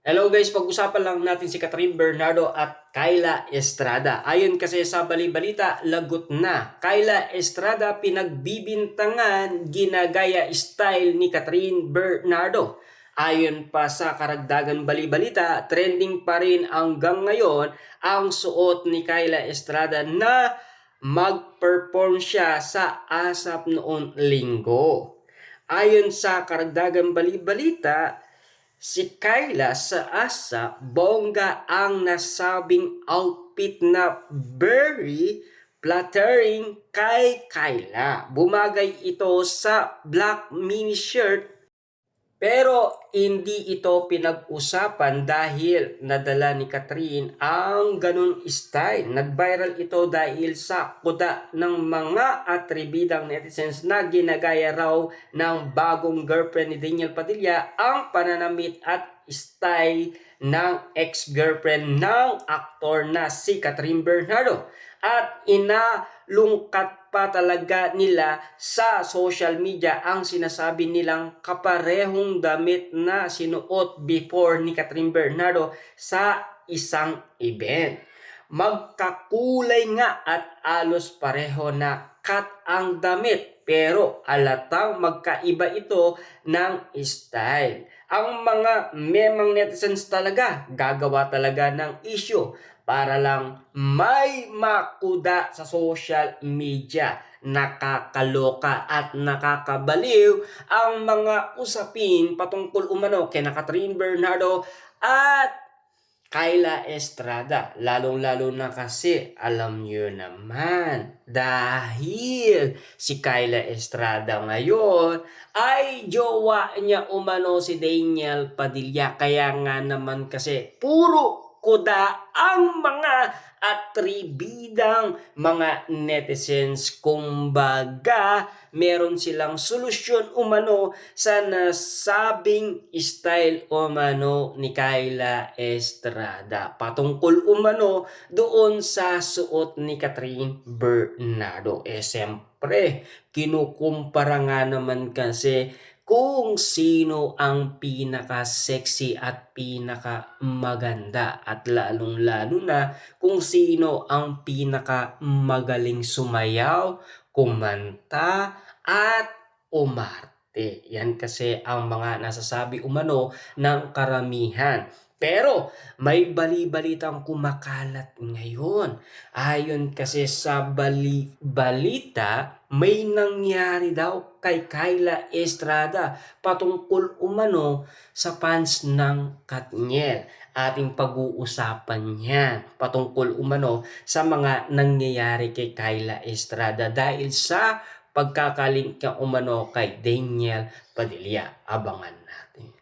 Hello guys, pag-usapan lang natin si Catherine Bernardo at Kyla Estrada. Ayon kasi sa bali-balita, lagot na. Kyla Estrada pinagbibintangan, ginagaya style ni Catherine Bernardo. Ayon pa sa karagdagan bali-balita, trending pa rin hanggang ngayon ang suot ni Kyla Estrada na mag-perform siya sa ASAP noon linggo. Ayon sa karagdagan bali-balita, si Kyla sa ASAP, bongga ang nasabing outfit na very flattering kay Kyla. Bumagay ito sa black mini shirt pero hindi ito pinag-usapan dahil nadala ni Catherine ang ganun style. Nag-viral ito dahil sa kuda ng mga atribidang netizens na ginagaya raw ng bagong girlfriend ni Daniel Padilla ang pananamit at style ng ex-girlfriend ng aktor na si Catherine Bernardo. At inalungkat pa talaga nila sa social media ang sinasabi nilang kaparehong damit na sinuot before ni Catherine Bernardo sa isang event. Magkakulay nga at alos pareho na cut ang damit pero alatang magkaiba ito ng style. Ang mga memang netizens talaga gagawa talaga ng issue para lang may makuda sa social media. Nakakaloka at nakakabaliw ang mga usapin patungkol umano kay Catherine Bernardo at Kyla Estrada. Lalong-lalo na kasi alam nyo naman dahil si Kyla Estrada ngayon ay jowa niya umano si Daniel Padilla. Kaya nga naman kasi puro kuda ang mga atribidang mga netizens. Kumbaga, meron silang solusyon umano sa nasabing style umano ni Kyla Estrada. Patungkol umano doon sa suot ni Catherine Bernardo. Siyempre, kinukumpara nga naman kasi kung sino ang pinaka-sexy at pinaka-maganda at lalong-lalo na kung sino ang pinaka-magaling sumayaw, kumanta at umarte. Yan kasi ang mga nasasabi umano ng karamihan. Pero may bali-balitang kumakalat ngayon. Ayon kasi sa bali-balita, may nangyari daw kay Kyla Estrada patungkol umano sa fans ng Katniel. Ating pag-uusapan yan patungkol umano sa mga nangyayari kay Kyla Estrada dahil sa pagkakalink umano kay Daniel Padilla. Abangan natin.